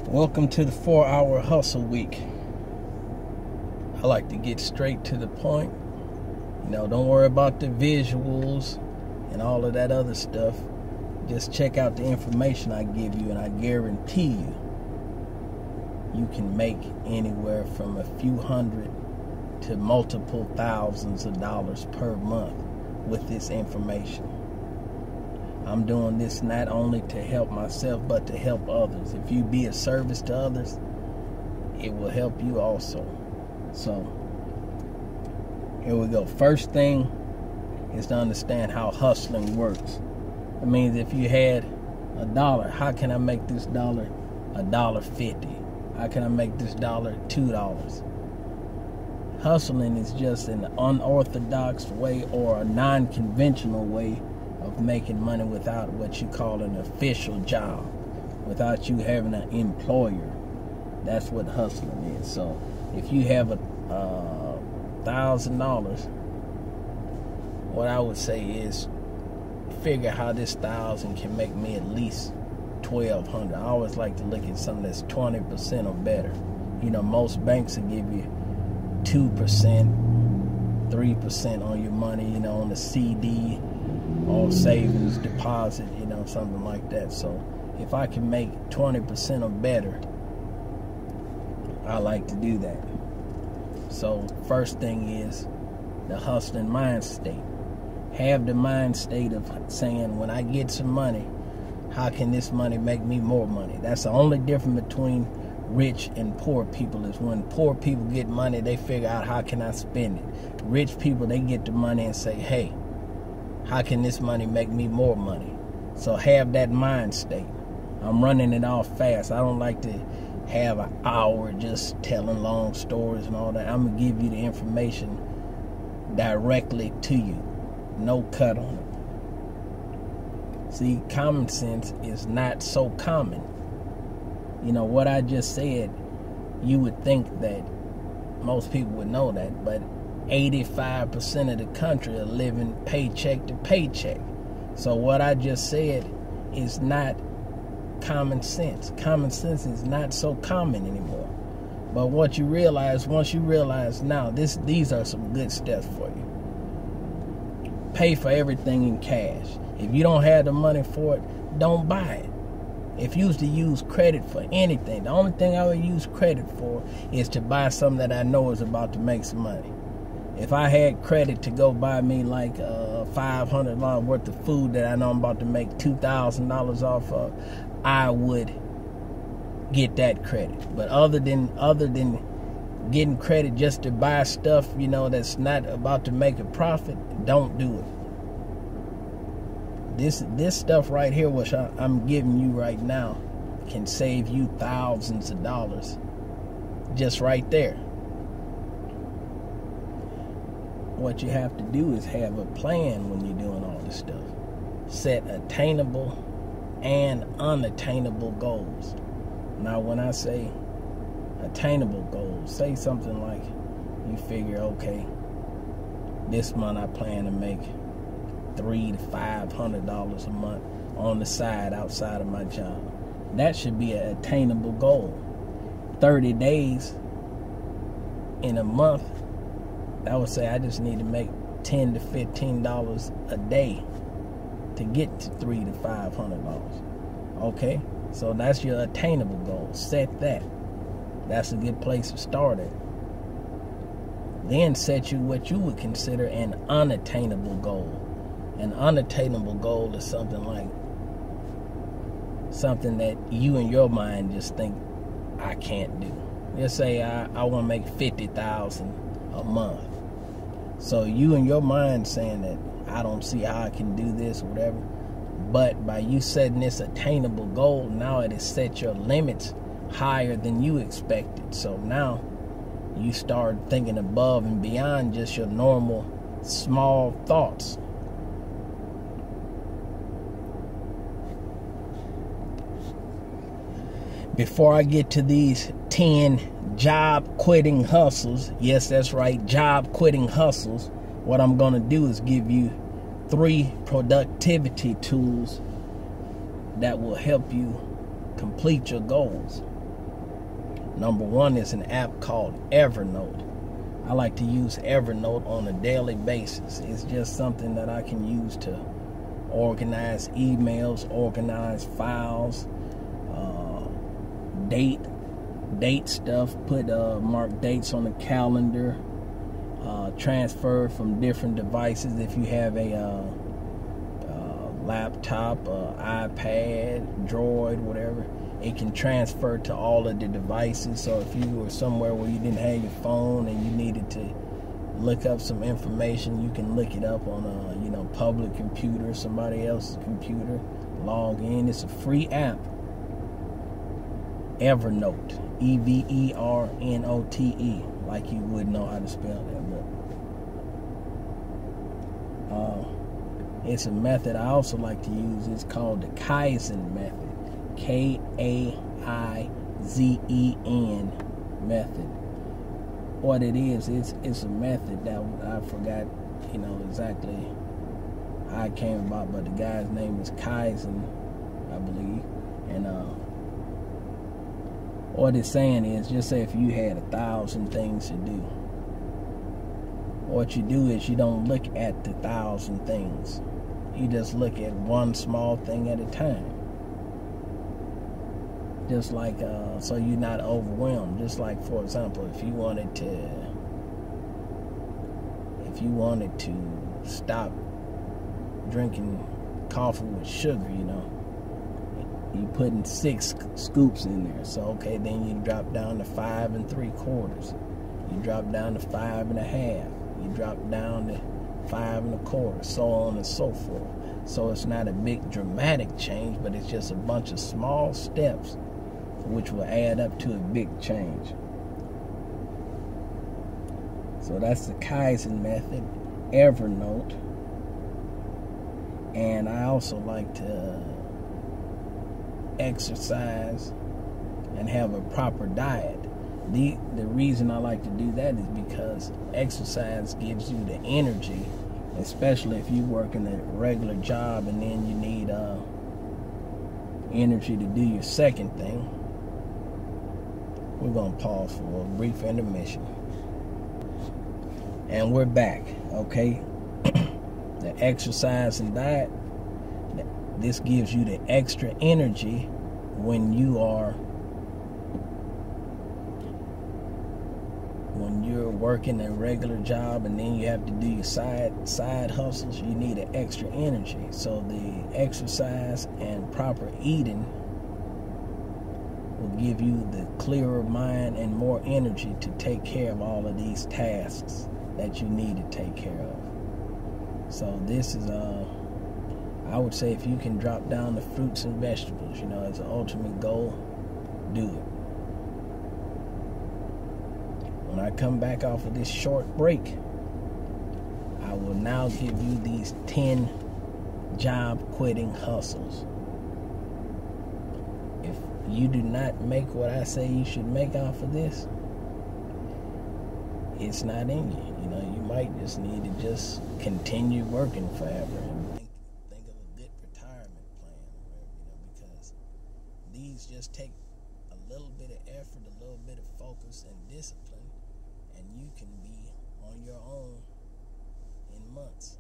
Welcome to the 4-hour hustle week. I like to get straight to the point. Don't worry about the visuals and all of that other stuff. Just check out the information I give you, and I guarantee you can make anywhere from a few hundred to multiple thousands of dollars per month with this information. I'm doing this not only to help myself, but to help others. If you be a service to others, it will help you also. So, here we go. First thing is to understand how hustling works. It means if you had $1, how can I make this dollar $1.50? How can I make this dollar $2? Hustling is just an unorthodox way or a non-conventional way of making money without what you call an official job, without you having an employer. That's what hustling is. So if you have $1,000, what I would say is figure how this 1,000 can make me at least $1,200. I always like to look at something that's 20% or better. Most banks will give you 2%, 3% on your money, on the CD or savings deposit, something like that. So if I can make 20% or better, I like to do that. So first thing is the hustling mind state. Have the mind state of saying, when I get some money, how can this money make me more money? That's the only difference between rich and poor people, is when poor people get money, they figure out, how can I spend it? Rich people, they get the money and say, hey, how can this money make me more money? So have that mind state. I'm running it off fast. I don't like to have an hour just telling long stories and all that. I'm going to give you the information directly to you. No cut on it. See, common sense is not so common. What I just said, you would think that most people would know that, but 85% of the country are living paycheck to paycheck. So what I just said is not common sense. Common sense is not so common anymore. But once you realize now, these are some good steps for you. Pay for everything in cash. If you don't have the money for it, don't buy it. If you used to use credit for anything, the only thing I would use credit for is to buy something that I know is about to make some money. If I had credit to go buy me like $500 worth of food that I know I'm about to make $2,000 off of, I would get that credit. But other than getting credit just to buy stuff, that's not about to make a profit, don't do it. This stuff right here, which I'm giving you right now, can save you thousands of dollars just right there. What you have to do is have a plan when you're doing all this stuff. Set attainable and unattainable goals. Now, when I say attainable goals, say something like you figure, okay, this month I plan to make $300 to $500 a month on the side outside of my job. That should be an attainable goal. 30 days in a month, I would say I just need to make $10 to $15 a day to get to $300 to $500. Okay, so that's your attainable goal. Set that. That's a good place to start at. Then set you what you would consider an unattainable goal. An unattainable goal is something that you in your mind just think, I can't do. Let's say I want to make $50,000 a month. So you in your mind saying that I don't see how I can do this or whatever. But by you setting this attainable goal, now it has set your limits higher than you expected. So now you start thinking above and beyond just your normal small thoughts. Before I get to these 10 job quitting hustles, yes, that's right, job quitting hustles, what I'm going to do is give you 3 productivity tools that will help you complete your goals. Number one is an app called Evernote. I like to use Evernote on a daily basis. It's just something that I can use to organize emails, organize files, date stuff, put mark dates on the calendar, transfer from different devices. If you have a laptop, iPad, Droid, whatever, it can transfer to all of the devices. So if you were somewhere where you didn't have your phone and you needed to look up some information, you can look it up on a public computer, somebody else's computer, log in. It's a free app. Evernote, Evernote, like you would know how to spell that. But it's a method I also like to use. It's called the Kaizen method, Kaizen method. What it is, it's a method that I forgot, exactly how it came about, but the guy's name is Kaizen, I believe. And what it's saying is, just say if you had 1,000 things to do, what you do is you don't look at the 1,000 things. You just look at one small thing at a time. Just like, so you're not overwhelmed. Just like, for example, if you wanted to stop drinking coffee with sugar, you putting 6 scoops in there. So, okay, then you drop down to 5 3/4. You drop down to 5 1/2. You drop down to 5 1/4, so on and so forth. So it's not a big dramatic change, but it's just a bunch of small steps which will add up to a big change. So that's the Kaizen method, Evernote. And I also like to exercise and have a proper diet. The reason I like to do that is because exercise gives you the energy, especially if you work in a regular job and then you need energy to do your second thing. We're going to pause for a brief intermission. And we're back, okay? The exercise and diet, this gives you the extra energy when you're working a regular job and then you have to do your side hustles. You need an extra energy. So the exercise and proper eating will give you the clearer mind and more energy to take care of all of these tasks that you need to take care of. So this is I would say, if you can drop down the fruits and vegetables, as an ultimate goal, do it. When I come back off of this short break, I will now give you these 10 job quitting hustles. If you do not make what I say you should make off of this, it's not in you. You might just need to just continue working forever and think of a good retirement plan, because these just take a little bit of effort, a little bit of focus and discipline, and you can be on your own in months.